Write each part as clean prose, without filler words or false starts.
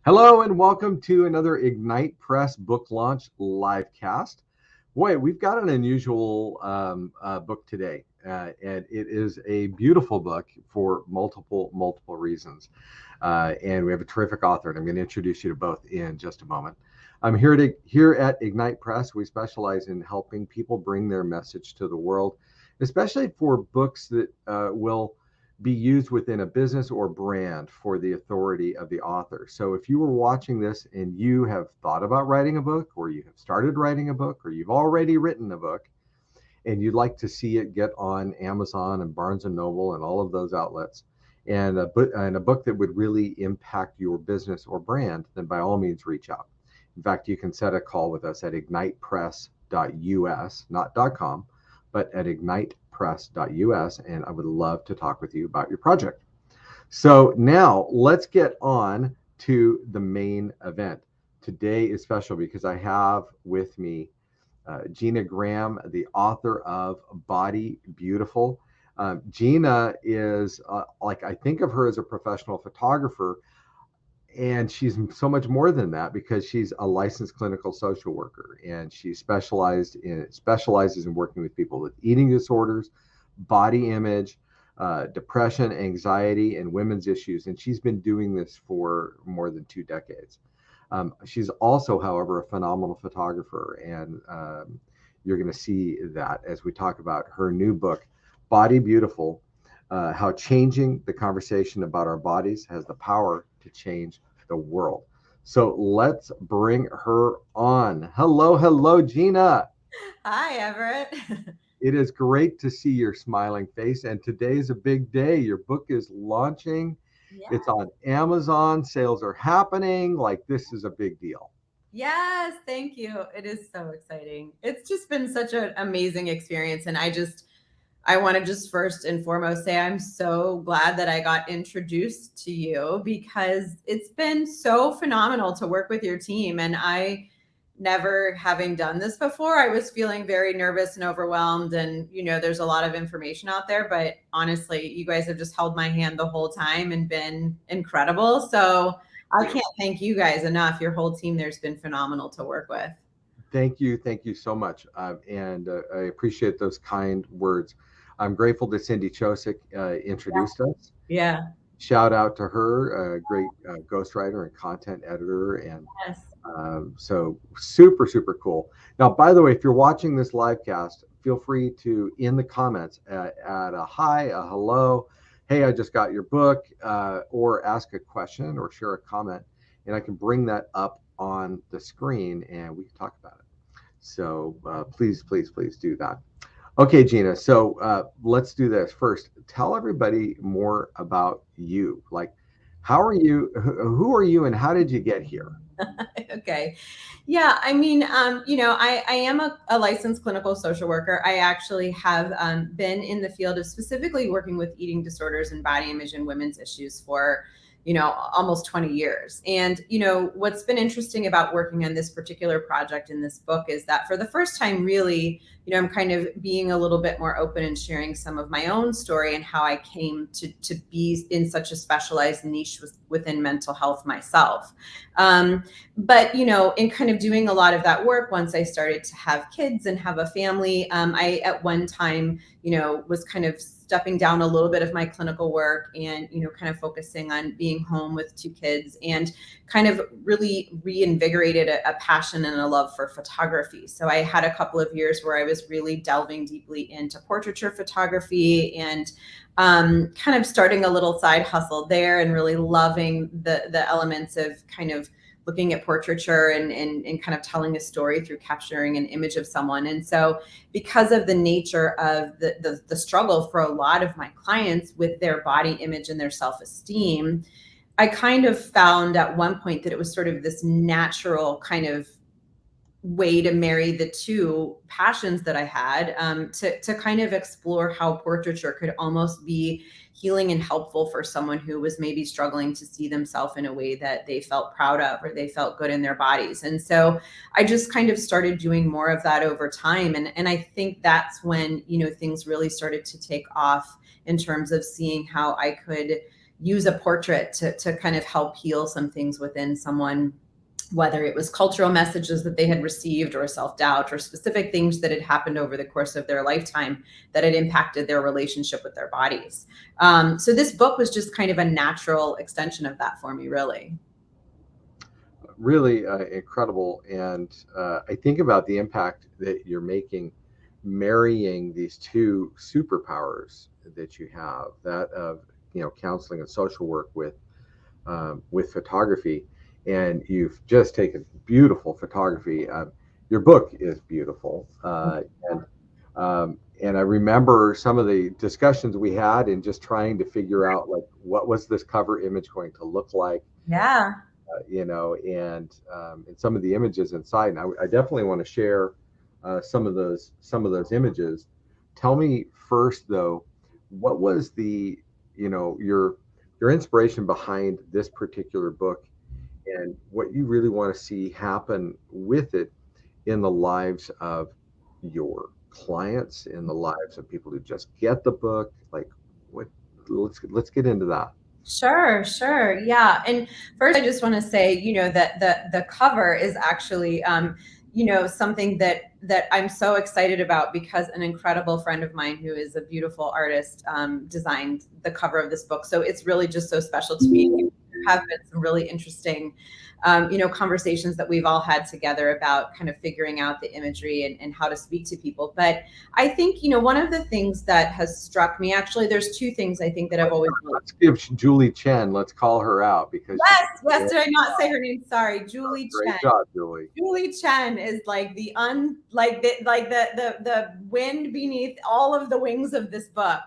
Hello and welcome to another Ignite Press book launch live cast. Boy, we've got an unusual book today, and it is a beautiful book for multiple reasons. And we have a terrific author, and I'm going to introduce you to both in just a moment. I'm here at Ignite Press. We specialize in helping people bring their message to the world, especially for books that will be used within a business or brand for the authority of the author. So if you were watching this and you have thought about writing a book, or you have started writing a book, or you've already written a book, and you'd like to see it get on Amazon and Barnes and Noble and all of those outlets, and a book that would really impact your business or brand, then by all means reach out. In fact, you can set a call with us at ignitepress.us, not .com, but at ignitepress.us, and I would love to talk with you about your project. So now let's get on to the main event. Today is special because I have with me Gina Graham, the author of Body Beautiful. Gina is like, I think of her as a professional photographer, and she's so much more than that because she's a licensed clinical social worker, and she specializes in working with people with eating disorders, body image, depression, anxiety, and women's issues. And she's been doing this for more than 2 decades. She's also, however, a phenomenal photographer, and you're going to see that as we talk about her new book, Body Beautiful: How Changing the Conversation About Our Bodies Has the Power to Change the World. So let's bring her on. Hello, Gina. Hi, Everett. It is great to see your smiling face. And today's a big day. Your book is launching, it's Yeah. on Amazon, sales are happening. Like, this is a big deal. Yes, thank you. It is so exciting. It's just been such an amazing experience. And I want to just first and foremost say I'm so glad that I got introduced to you because it's been so phenomenal to work with your team. And I never having done this before, I was feeling very nervous and overwhelmed. And, there's a lot of information out there, but honestly, you guys have just held my hand the whole time and been incredible. So I can't thank you guys enough. Your whole team there's been phenomenal to work with. Thank you so much. And I appreciate those kind words. I'm grateful that Cindy Chosick introduced us. Yeah. Shout out to her, a great ghostwriter and content editor. And Yes. so super cool. Now, by the way, if you're watching this live cast, feel free to, in the comments, add a hi, a hello, hey, I just got your book, or ask a question or share a comment, and I can bring that up on the screen and we can talk about it. So please do that. Okay, Gina. So let's do this first. Tell everybody more about you. Like, how are you? Who are you, and how did you get here? Okay. Yeah. I mean, I am a licensed clinical social worker. I actually have been in the field of specifically working with eating disorders and body image and women's issues for, almost 20 years. And, what's been interesting about working on this particular project in this book is that for the first time, really, I'm kind of being a little bit more open and sharing some of my own story and how I came to be in such a specialized niche within mental health myself. But in kind of doing a lot of that work, once I started to have kids and have a family, I at one time was kind of stepping down a little bit of my clinical work and kind of focusing on being home with 2 kids, and kind of really reinvigorated a passion and a love for photography. So I had a couple of years where I was really delving deeply into portraiture photography, and kind of starting a little side hustle there, and really loving the elements of kind of looking at portraiture and kind of telling a story through capturing an image of someone. And so because of the nature of the struggle for a lot of my clients with their body image and their self-esteem, I kind of found at one point that it was sort of this natural kind of way to marry the two passions that I had, to kind of explore how portraiture could almost be healing and helpful for someone who was maybe struggling to see themselves in a way that they felt proud of or they felt good in their bodies. And so I just kind of started doing more of that over time. And I think that's when, things really started to take off in terms of seeing how I could use a portrait to kind of help heal some things within someone, whether it was cultural messages that they had received or self-doubt or specific things that had happened over the course of their lifetime that had impacted their relationship with their bodies. So this book was just kind of a natural extension of that for me, really. Really incredible. And I think about the impact that you're making, marrying these two superpowers that you have, that of counseling and social work with photography. And you've just taken beautiful photography. Your book is beautiful, and I remember some of the discussions we had and just trying to figure out like what was this cover image going to look like, Yeah. and some of the images inside. And I definitely want to share some of those images. Tell me first, though, what was the your inspiration behind this particular book, and what you really want to see happen with it in the lives of your clients, in the lives of people who just get the book. Like, what? Let's get into that. Sure, sure. Yeah. And first I just want to say, that the cover is actually something that I'm so excited about because an incredible friend of mine who is a beautiful artist designed the cover of this book. So it's really just so special to me. There have been some really interesting conversations that we've all had together about kind of figuring out the imagery and how to speak to people. But I think, one of the things that has struck me, actually, there's two things I think that I've always. Let's give Julie Chen. Let's call her out because Yes. Did I not say her name? Sorry, Julie Chen. Great job, Julie. Julie Chen is like the wind beneath all of the wings of this book.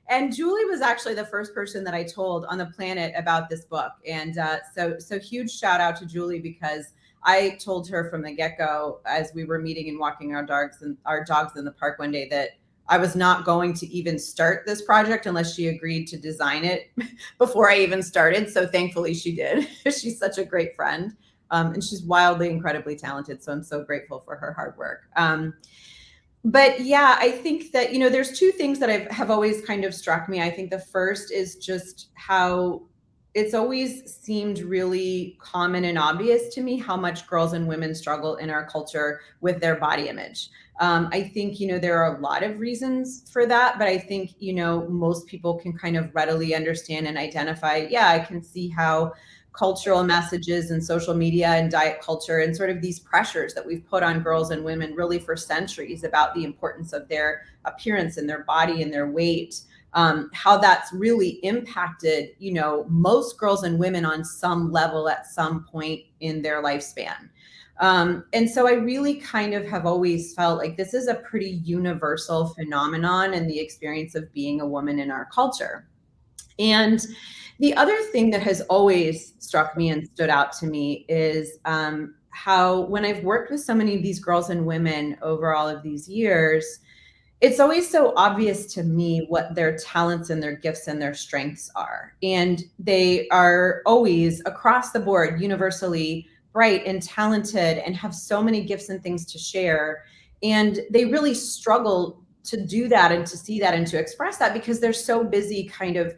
And Julie was actually the first person that I told on the planet about this book. And so huge shout out to Julie, because I told her from the get-go as we were meeting and walking our dogs in the park one day that I was not going to even start this project unless she agreed to design it before I even started. So thankfully she did. She's such a great friend. And she's wildly, incredibly talented. So I'm so grateful for her hard work. But yeah, I think that, there's two things that have always kind of struck me. I think the first is just how it's always seemed really common and obvious to me how much girls and women struggle in our culture with their body image. I think, there are a lot of reasons for that, but I think, most people can kind of readily understand and identify, yeah, I can see how cultural messages and social media and diet culture and sort of these pressures that we've put on girls and women really for centuries about the importance of their appearance and their body and their weight, how that's really impacted, most girls and women on some level at some point in their lifespan. And so I really kind of have always felt like this is a pretty universal phenomenon in the experience of being a woman in our culture. And the other thing that has always struck me and stood out to me is how when I've worked with so many of these girls and women over all of these years, it's always so obvious to me what their talents and their gifts and their strengths are. And they are always across the board, universally bright and talented and have so many gifts and things to share. And they really struggle to do that and to see that and to express that because they're so busy kind of,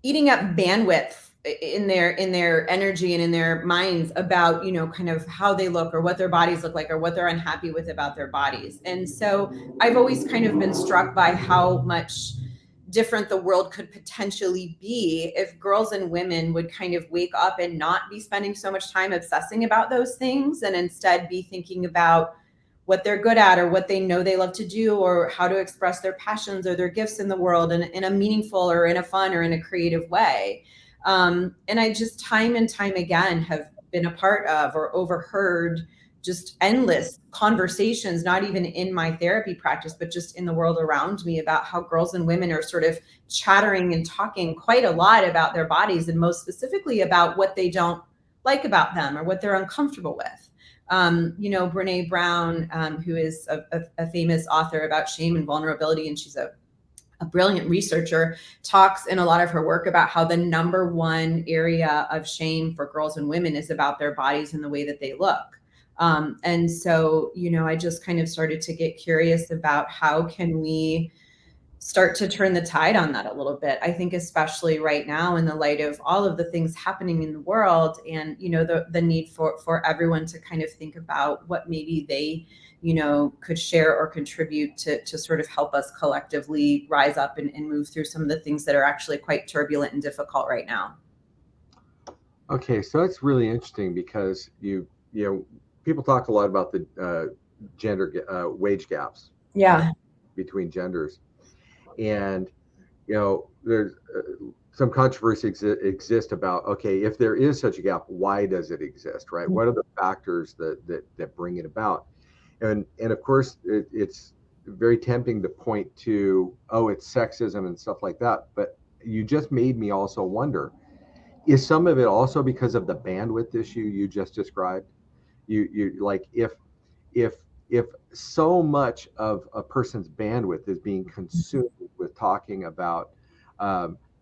eating up bandwidth in their energy and in their minds about, kind of how they look or what their bodies look like or what they're unhappy with about their bodies. And so I've always kind of been struck by how much different the world could potentially be if girls and women would kind of wake up and not be spending so much time obsessing about those things and instead be thinking about what they're good at or what they know they love to do or how to express their passions or their gifts in the world in a meaningful or in a fun or in a creative way. And I just time and time again have been a part of or overheard just endless conversations, not even in my therapy practice, but just in the world around me about how girls and women are sort of chattering and talking quite a lot about their bodies and most specifically about what they don't like about them or what they're uncomfortable with. Brene Brown, who is a famous author about shame and vulnerability, and she's a brilliant researcher, talks in a lot of her work about how the number one area of shame for girls and women is about their bodies and the way that they look. And so, I just kind of started to get curious about how can we start to turn the tide on that a little bit. I think especially right now in the light of all of the things happening in the world, and the need for everyone to kind of think about what maybe they could share or contribute to sort of help us collectively rise up and move through some of the things that are actually quite turbulent and difficult right now. Okay, so that's really interesting because people talk a lot about the gender wage gaps Yeah. between genders, and there's some controversy exist about, okay, if there is such a gap, why does it exist, right? What are the factors that bring it about? And of course, it's very tempting to point to, oh, it's sexism and stuff like that, but you just made me also wonder, is some of it also because of the bandwidth issue you just described? You like, if if so much of a person's bandwidth is being consumed with talking about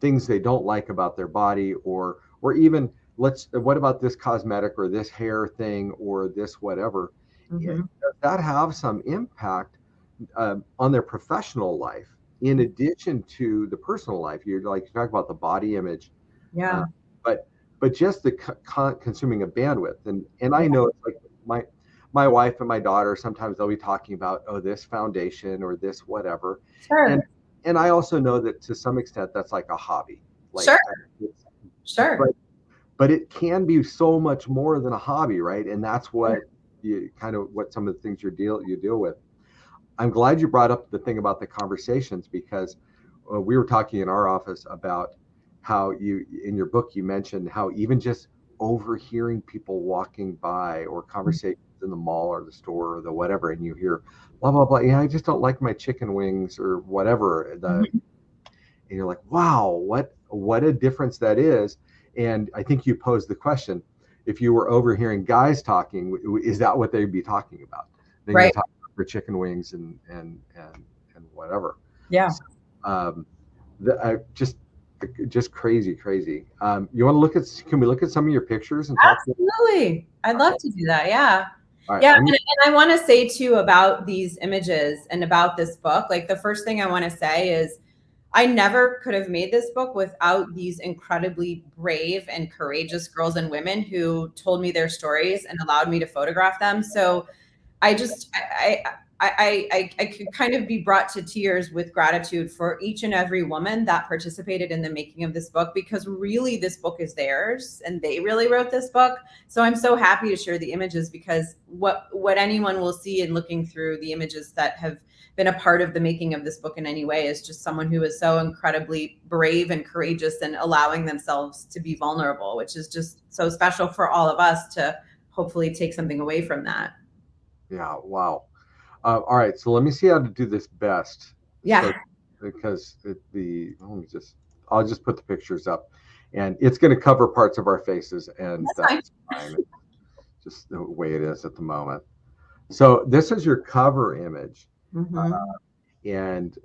things they don't like about their body, or even, what about this cosmetic or this hair thing or this whatever, Mm-hmm. does that have some impact on their professional life in addition to the personal life? You talk about the body image, uh, Yeah. but just the consuming of bandwidth, and I Yeah. know it's like my wife and my daughter, sometimes they'll be talking about, oh, this foundation or this whatever, and Sure. I also know that to some extent that's like a hobby, like Sure. it's, Sure. but it can be so much more than a hobby, right? And that's what Sure. what some of the things you deal with. I'm glad you brought up the thing about the conversations, because we were talking in our office about how you, in your book, you mentioned how even just overhearing people walking by, or conversations in the mall or the store or the whatever, and you hear blah blah blah. Yeah, I just don't like my chicken wings or whatever. Mhm. And you're like, wow, what a difference that is. And I think you posed the question: if you were overhearing guys talking, is that what they'd be talking about? Then you Right. talk about their chicken wings and whatever. Yeah. So, just crazy, crazy. You want to look at? Can we look at some of your pictures and talk? Absolutely. I'd love Okay. to do that. Yeah. All right. Yeah. Let me. And I want to say too about these images and about this book. Like the first thing I want to say is I never could have made this book without these incredibly brave and courageous girls and women who told me their stories and allowed me to photograph them. So I just I could kind of be brought to tears with gratitude for each and every woman that participated in the making of this book, because really this book is theirs and they really wrote this book. So I'm so happy to share the images, because what anyone will see in looking through the images that have been a part of the making of this book in any way is just someone who is so incredibly brave and courageous and allowing themselves to be vulnerable, which is just so special for all of us to hopefully take something away from that. Yeah. Wow. All right. So let me see how to do this best. Yeah. So, because let me just, I'll just put the pictures up, and it's going to cover parts of our faces, and That's fine. that's fine. It's just the way it is at the moment. So this is your cover image, Mm-hmm. and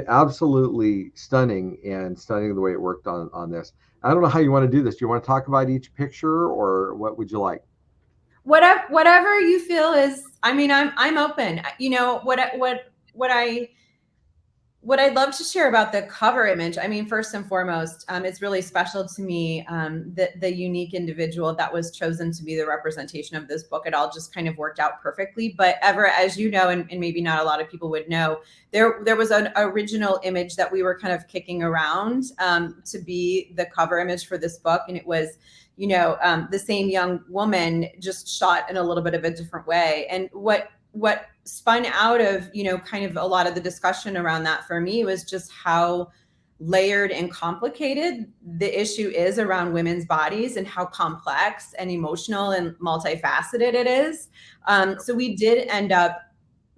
absolutely stunning, and stunning the way it worked on this. I don't know how you want to do this. Do you want to talk about each picture, or what would you like? Whatever you feel is, I mean, I'm open. What I'd love to share about the cover image, I mean, first and foremost, it's really special to me, the unique individual that was chosen to be the representation of this book. It all just kind of worked out perfectly. But ever, as you know, and maybe not a lot of people would know, there was an original image that we were kind of kicking around, to be the cover image for this book, and it was the same young woman, just shot in a little bit of a different way. And what spun out of kind of a lot of the discussion around that for me was just how layered and complicated the issue is around women's bodies, and how complex and emotional and multifaceted it is. So we did end up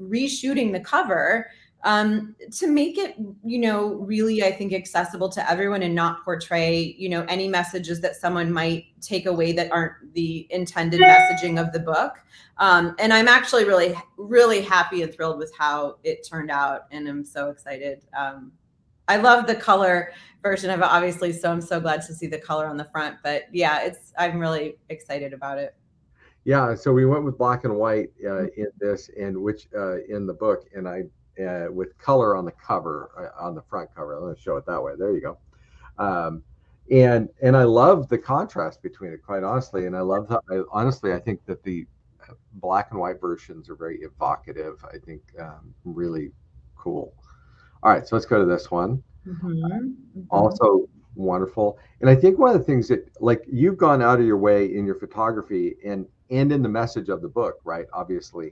reshooting the cover, to make it really, I think, accessible to everyone, and not portray any messages that someone might take away that aren't the intended messaging of the book. And I'm actually really, really happy and thrilled with how it turned out, and I'm so excited. I love the color version of it, obviously, so I'm so glad to see the color on the front. But yeah, I'm really excited about it. Yeah, so we went with black and white in this, and which in the book, with color on the cover, on the front cover. I'm going to show it that way. There you go. Um, and I love the contrast between it, quite honestly. And I love that. Honestly, I think that the black and white versions are very evocative. I think really cool. All right, so let's go to this one. Mm-hmm. Mm-hmm. Also wonderful. And I think one of the things that, like, you've gone out of your way in your photography and in the message of the book, right? Obviously,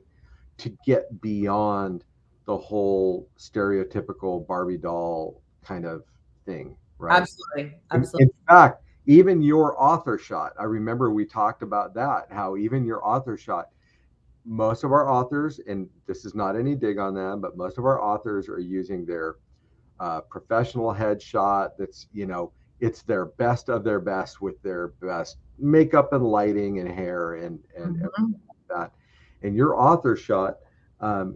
to get beyond the whole stereotypical Barbie doll kind of thing, right? Absolutely. In Absolutely. fact, even your author shot, I remember we talked about that, how even your author shot, most of our authors, and this is not any dig on them, but most of our authors are using their professional headshot. That's, it's their best of their best with their best makeup and lighting and hair and everything Mm-hmm. like that. And your author shot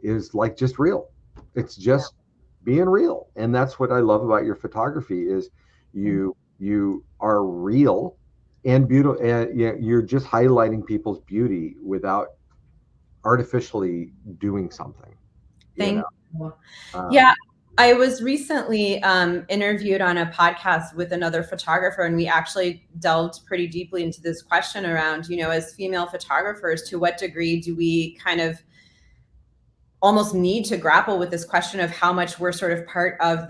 is like just real. It's just being real, and that's what I love about your photography is you are real and beautiful, and you're just highlighting people's beauty without artificially doing something. You know, Thank you. Yeah, um, I was recently interviewed on a podcast with another photographer, and we actually delved pretty deeply into this question around, as female photographers, to what degree do we kind of almost need to grapple with this question of how much we're sort of part of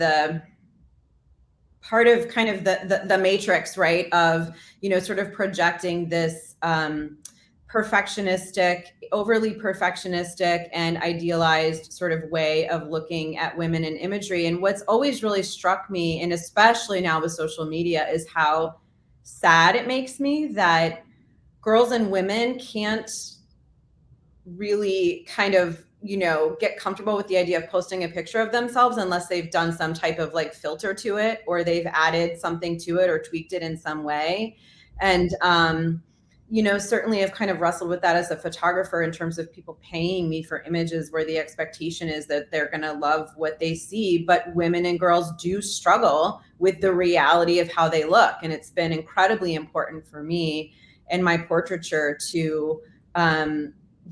kind of the matrix, right? Of, sort of projecting this perfectionistic, overly perfectionistic and idealized sort of way of looking at women in imagery. And what's always really struck me, and especially now with social media, is how sad it makes me that girls and women can't really kind of, get comfortable with the idea of posting a picture of themselves unless they've done some type of like filter to it, or they've added something to it or tweaked it in some way. And certainly I've kind of wrestled with that as a photographer in terms of people paying me for images where the expectation is that they're going to love what they see, but women and girls do struggle with the reality of how they look. And it's been incredibly important for me in my portraiture to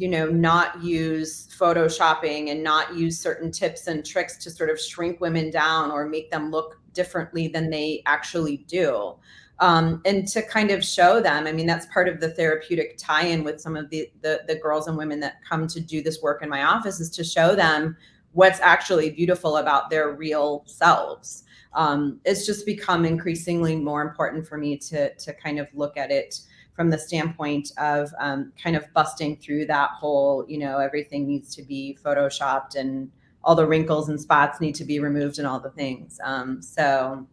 not use photoshopping and not use certain tips and tricks to sort of shrink women down or make them look differently than they actually do. And to kind of show them, I mean, that's part of the therapeutic tie-in with some of the girls and women that come to do this work in my office, is to show them what's actually beautiful about their real selves. It's just become increasingly more important for me to kind of look at it from the standpoint of kind of busting through that whole, everything needs to be photoshopped and all the wrinkles and spots need to be removed and all the things. So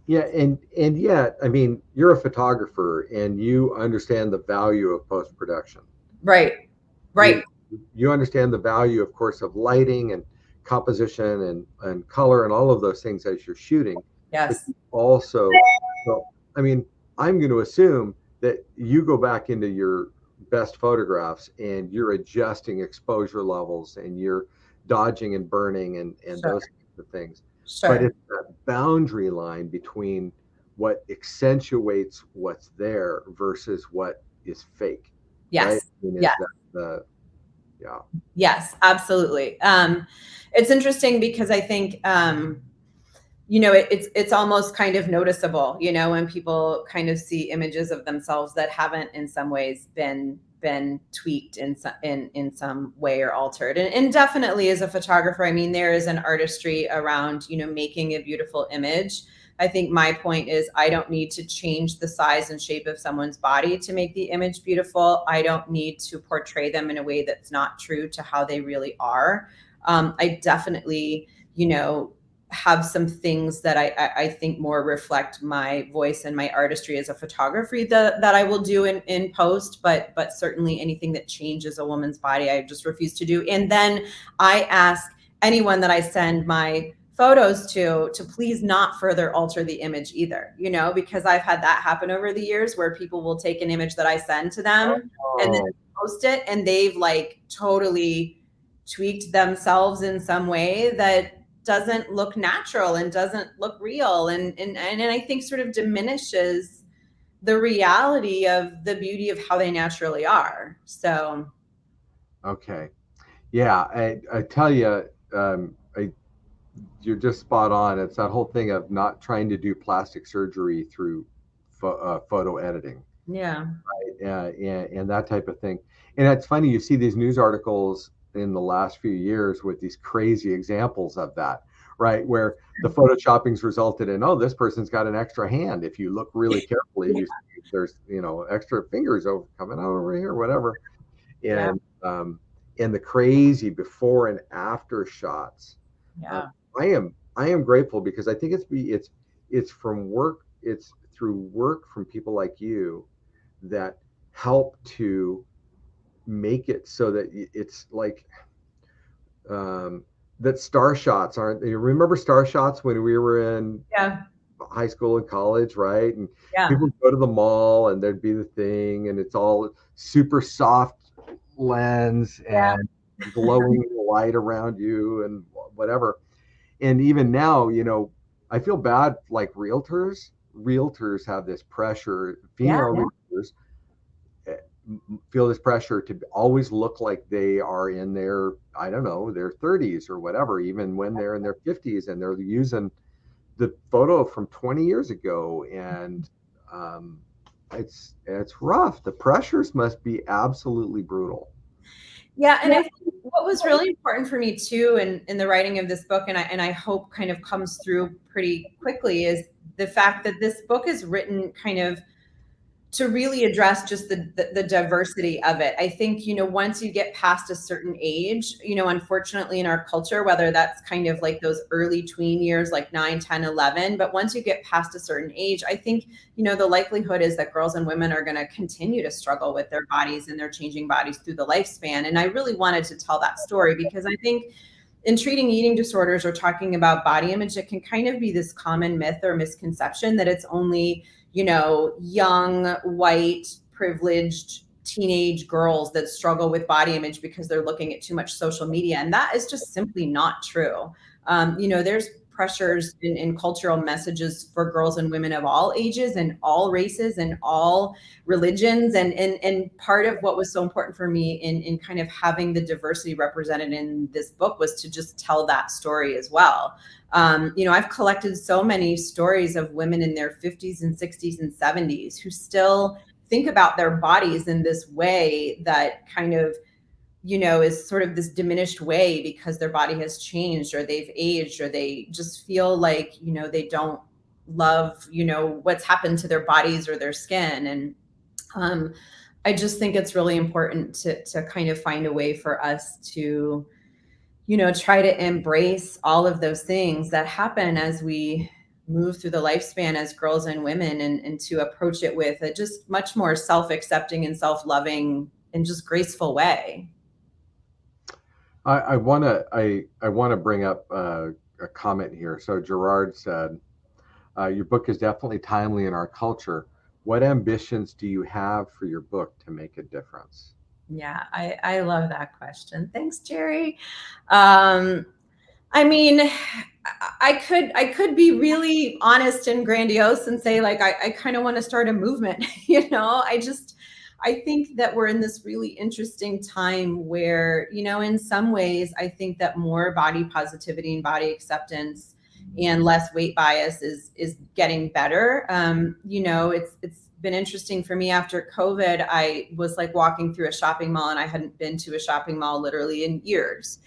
yeah, and yet, I mean, you're a photographer and you understand the value of post production. right, You right, you understand the value, of course, of lighting and composition and color and all of those things as you're shooting. But yes, you also, so I mean, I'm going to assume that you go back into your best photographs and you're adjusting exposure levels and you're dodging and burning and sure, those kinds of things. But sure, it's that boundary line between what accentuates what's there versus what is fake, right? yes, I mean, yes. is that the, yeah. Yes, absolutely. It's interesting because I think it's almost kind of noticeable, when people kind of see images of themselves that haven't in some ways been tweaked in some way or altered. And definitely as a photographer, I mean, there is an artistry around, making a beautiful image. I think my point is I don't need to change the size and shape of someone's body to make the image beautiful. I don't need to portray them in a way that's not true to how they really are. I definitely, have some things that I think more reflect my voice and my artistry as a photographer that I will do in post, but certainly anything that changes a woman's body, I just refuse to do. And then I ask anyone that I send my photos to please not further alter the image either, because I've had that happen over the years where people will take an image that I send to them and then Oh, post it and they've like totally tweaked themselves in some way that doesn't look natural and doesn't look real and I think sort of diminishes the reality of the beauty of how they naturally are. So okay. Yeah, I tell you, you're just spot on. It's that whole thing of not trying to do plastic surgery through photo editing, Yeah. and that type of thing. And it's funny, you see these news articles in the last few years with these crazy examples of that, right? Where the photoshopping's resulted in, oh, this person's got an extra hand. If you look really carefully, Yeah. you see there's, extra fingers over coming out over here, whatever. Yeah. And um, and the crazy before and after shots. Um, Yeah. I am grateful because I think it's from work, it's through work from people like you that help to make it so that it's like, um, that star shots aren't. You remember star shots when we were in Yeah. high school and college, right? And Yeah. people would go to the mall and there'd be the thing, and it's all super soft lens Yeah. and glowing light around you and whatever. And even now, I feel bad, like realtors have this pressure, Yeah. female realtors eh, feel this pressure to always look like they are in their, I don't know, their 30s or whatever, even when they're in their 50s, and they're using the photo from 20 years ago. And um, it's rough. The pressures must be absolutely brutal. Yeah, and I think what was really important for me too in the writing of this book, and I hope kind of comes through pretty quickly, is the fact that this book is written kind of to really address just the diversity of it. I think, once you get past a certain age, unfortunately in our culture, whether that's kind of like those early tween years, like 9, 10, 11, but once you get past a certain age, I think, the likelihood is that girls and women are going to continue to struggle with their bodies and their changing bodies through the lifespan. And I really wanted to tell that story because I think in treating eating disorders or talking about body image, it can kind of be this common myth or misconception that it's only, young, white, privileged teenage girls that struggle with body image because they're looking at too much social media. And that is just simply not true. There's pressures in cultural messages for girls and women of all ages and all races and all religions. And part of what was so important for me in kind of having the diversity represented in this book was to just tell that story as well. I've collected so many stories of women in their 50s and 60s and 70s who still think about their bodies in this way that kind of, is sort of this diminished way because their body has changed or they've aged or they just feel like, they don't love, what's happened to their bodies or their skin. And um, I just think it's really important to kind of find a way for us to, try to embrace all of those things that happen as we move through the lifespan as girls and women, and to approach it with a just much more self-accepting and self-loving and just graceful way. I want to bring up a comment here. So Gerard said, your book is definitely timely in our culture. What ambitions do you have for your book to make a difference? Yeah, I love that question. Thanks, Jerry. Um, I mean, I could be really honest and grandiose and say like I kind of want to start a movement. I think that we're in this really interesting time where, in some ways I think that more body positivity and body acceptance and less weight bias is getting better. It's been interesting for me after COVID. I was like walking through a shopping mall and I hadn't been to a shopping mall literally in years.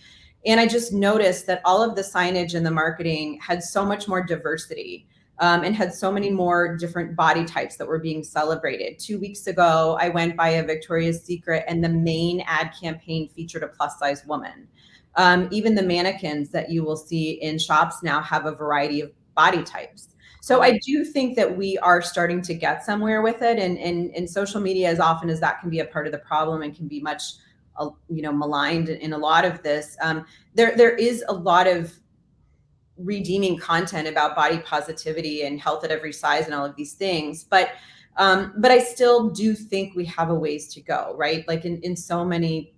And I just noticed that all of the signage and the marketing had so much more diversity, and had so many more different body types that were being celebrated. 2 weeks ago, I went by a Victoria's Secret and the main ad campaign featured a plus size woman. Even the mannequins that you will see in shops now have a variety of body types. So I do think that we are starting to get somewhere with it. And social media, as often as that can be a part of the problem and can be much maligned in a lot of this, there is a lot of redeeming content about body positivity and health at every size and all of these things, but I still do think we have a ways to go, right? Like in so many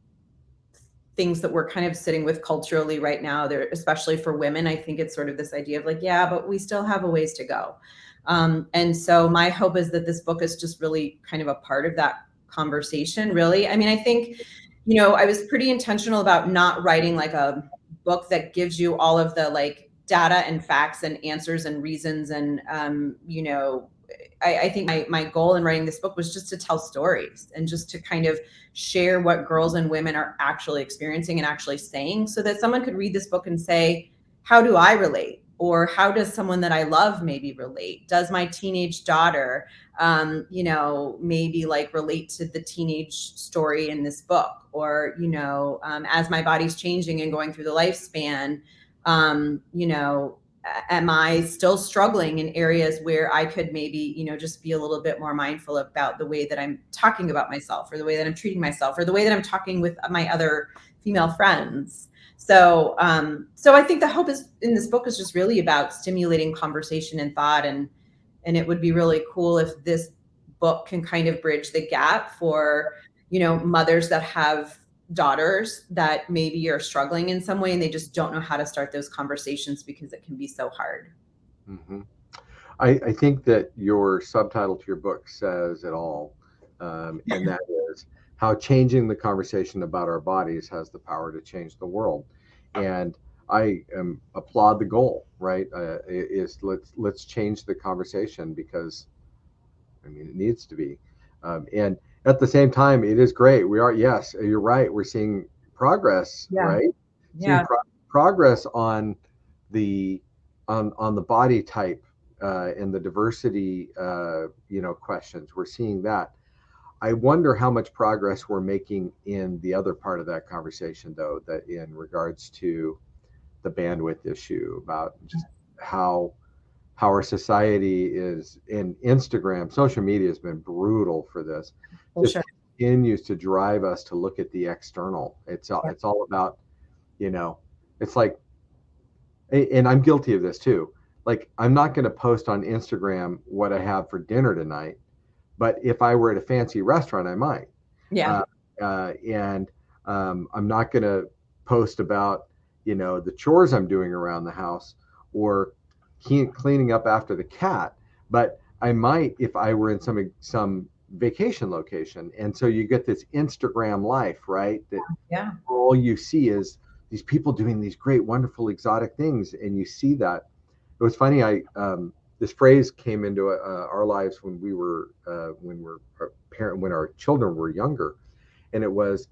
things that we're kind of sitting with culturally right now there, especially for women, I think it's sort of this idea of like, yeah, but we still have a ways to go. And so my hope is that this book is just really kind of a part of that conversation, really. I mean, I think, I was pretty intentional about not writing like a book that gives you all of the like data and facts and answers and reasons. And, I think my goal in writing this book was just to tell stories and just to kind of share what girls and women are actually experiencing and actually saying, so that someone could read this book and say, how do I relate? Or how does someone that I love maybe relate? Does my teenage daughter, maybe like relate to the teenage story in this book? Or, as my body's changing and going through the lifespan, am I still struggling in areas where I could maybe, just be a little bit more mindful about the way that I'm talking about myself, or the way that I'm treating myself, or the way that I'm talking with my other female friends. So I think the hope is in this book is just really about stimulating conversation and thought, and it would be really cool if this book can kind of bridge the gap for, mothers that have daughters that maybe are struggling in some way and they just don't know how to start those conversations because it can be so hard. Mm-hmm. I think that your subtitle to your book says it all, and that is how changing the conversation about our bodies has the power to change the world. And I applaud the goal. Right? Is let's change the conversation, because I mean it needs to be, and at the same time, it is great. We are, yes, you're right. We're seeing progress, Yeah. right? Seeing Yeah. progress on the on the body type, and the diversity, questions. We're seeing that. I wonder how much progress we're making in the other part of that conversation, though, that in regards to the bandwidth issue, about just how our society is, in Instagram, social media has been brutal for this. For Just sure. continues to drive us to look at the external. It's all about, you know, it's like, and I'm guilty of this too. Like, I'm not going to post on Instagram what I have for dinner tonight, but if I were at a fancy restaurant, I might. Yeah. Uh, and I'm not going to post about, the chores I'm doing around the house, or cleaning up after the cat, but I might if I were in some vacation location. And so you get this Instagram life, right? That Yeah. all you see is these people doing these great, wonderful, exotic things, and you see that. It was funny. I This phrase came into our lives when when our children were younger, and it was,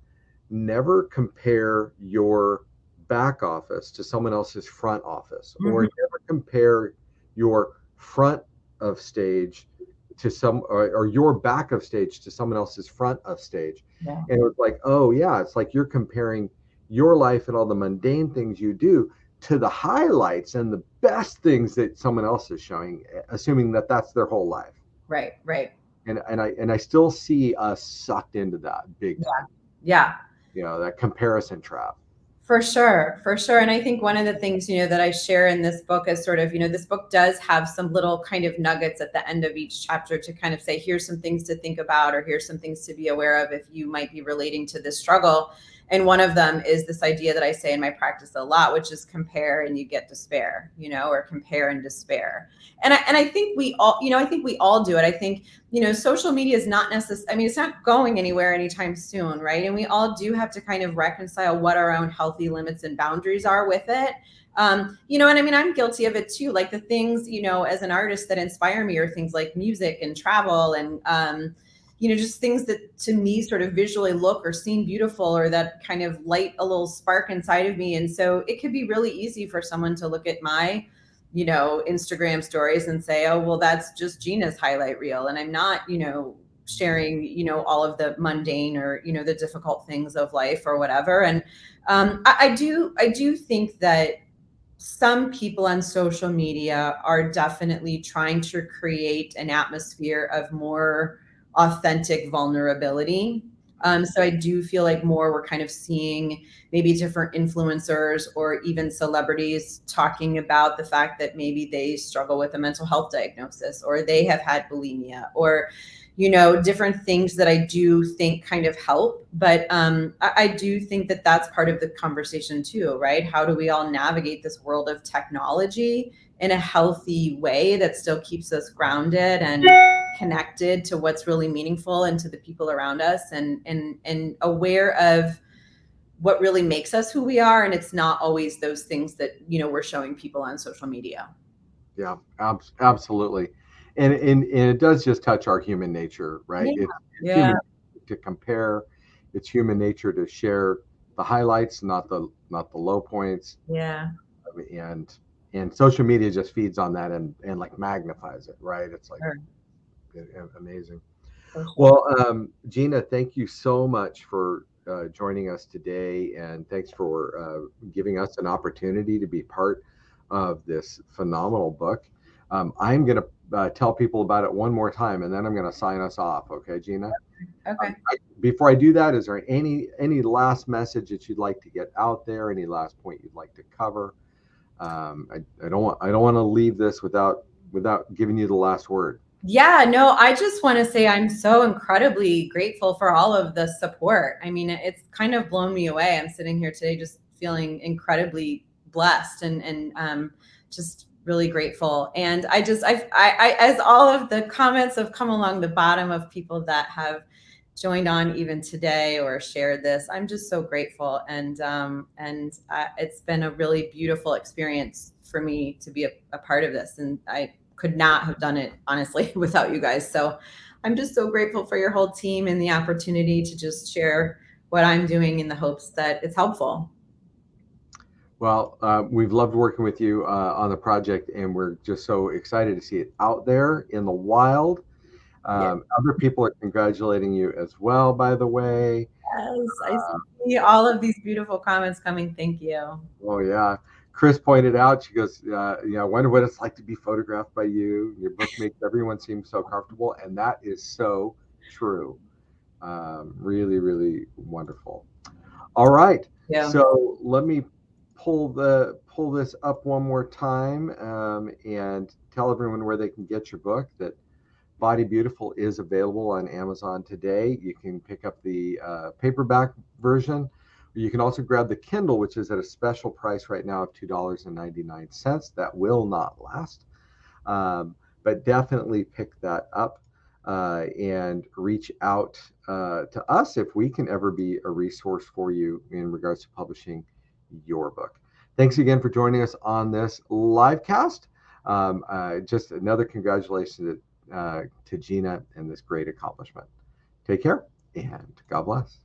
never compare your back office to someone else's front office, or Mhm. never compare your front of stage to or your back of stage to someone else's front of stage. Yeah. And it was like, oh yeah, it's like you're comparing your life and all the mundane things you do to the highlights and the best things that someone else is showing, assuming that that's their whole life. Right. Right. And I still see us sucked into that big Yeah. time. Yeah. That comparison trap. For sure, for sure. And I think one of the things, that I share in this book is sort of, this book does have some little kind of nuggets at the end of each chapter to kind of say, here's some things to think about, or here's some things to be aware of if you might be relating to this struggle. And one of them is this idea that I say in my practice a lot, which is compare and you get despair, or compare and despair. And I think we all, I think we all do it. I think, social media is not necessarily, I mean, it's not going anywhere anytime soon, right? And we all do have to kind of reconcile what our own healthy limits and boundaries are with it. And I mean, I'm guilty of it too. Like the things, as an artist that inspire me are things like music and travel and, just things that to me sort of visually look or seem beautiful, or that kind of light a little spark inside of me. And so it could be really easy for someone to look at my, Instagram stories and say, oh, well, that's just Gina's highlight reel. And I'm not, sharing, all of the mundane or, the difficult things of life or whatever. And I do think that some people on social media are definitely trying to create an atmosphere of more authentic vulnerability. So I do feel like more we're kind of seeing maybe different influencers or even celebrities talking about the fact that maybe they struggle with a mental health diagnosis, or they have had bulimia, or different things that I do think kind of help. But I do think that that's part of the conversation too, right? How do we all navigate this world of technology in a healthy way that still keeps us grounded and connected to what's really meaningful and to the people around us, and aware of what really makes us who we are, and it's not always those things that we're showing people on social media. Yeah, absolutely. And it does just touch our human nature, right? Yeah. It's Yeah. human to compare. It's human nature to share the highlights, not the low points. Yeah. And social media just feeds on that and like magnifies it, right? It's like Sure. amazing. For sure. Well, Gina, thank you so much for joining us today, and thanks for giving us an opportunity to be part of this phenomenal book. I'm going to tell people about it one more time, and then I'm going to sign us off. Okay, Gina. Okay. Before I do that, is there any last message that you'd like to get out there? Any last point you'd like to cover? I don't want to leave this without giving you the last word. Yeah, no, I just want to say I'm so incredibly grateful for all of the support. I mean, it's kind of blown me away. I'm sitting here today just feeling incredibly blessed and just really grateful. And as all of the comments have come along the bottom of people that have joined on even today or shared this, I'm just so grateful. And it's been a really beautiful experience for me to be a part of this. And I could not have done it honestly without you guys. So I'm just so grateful for your whole team and the opportunity to just share what I'm doing in the hopes that it's helpful. Well, we've loved working with you on the project, and we're just so excited to see it out there in the wild. Yes, Other people are congratulating you as well, by the way. I see all of these beautiful comments coming. Thank you. Oh, yeah. Chris pointed out, she goes, I wonder what it's like to be photographed by you. Your book makes everyone seem so comfortable. And that is so true. Really, really wonderful. All right. Yeah. So let me pull this up one more time and tell everyone where they can get your book. That Body Beautiful is available on Amazon today. You can pick up the paperback version. You can also grab the Kindle, which is at a special price right now of $2.99. That will not last, but definitely pick that up and reach out to us if we can ever be a resource for you in regards to publishing your book. Thanks again for joining us on this live cast. Just another congratulations to Gina and this great accomplishment. Take care and God bless.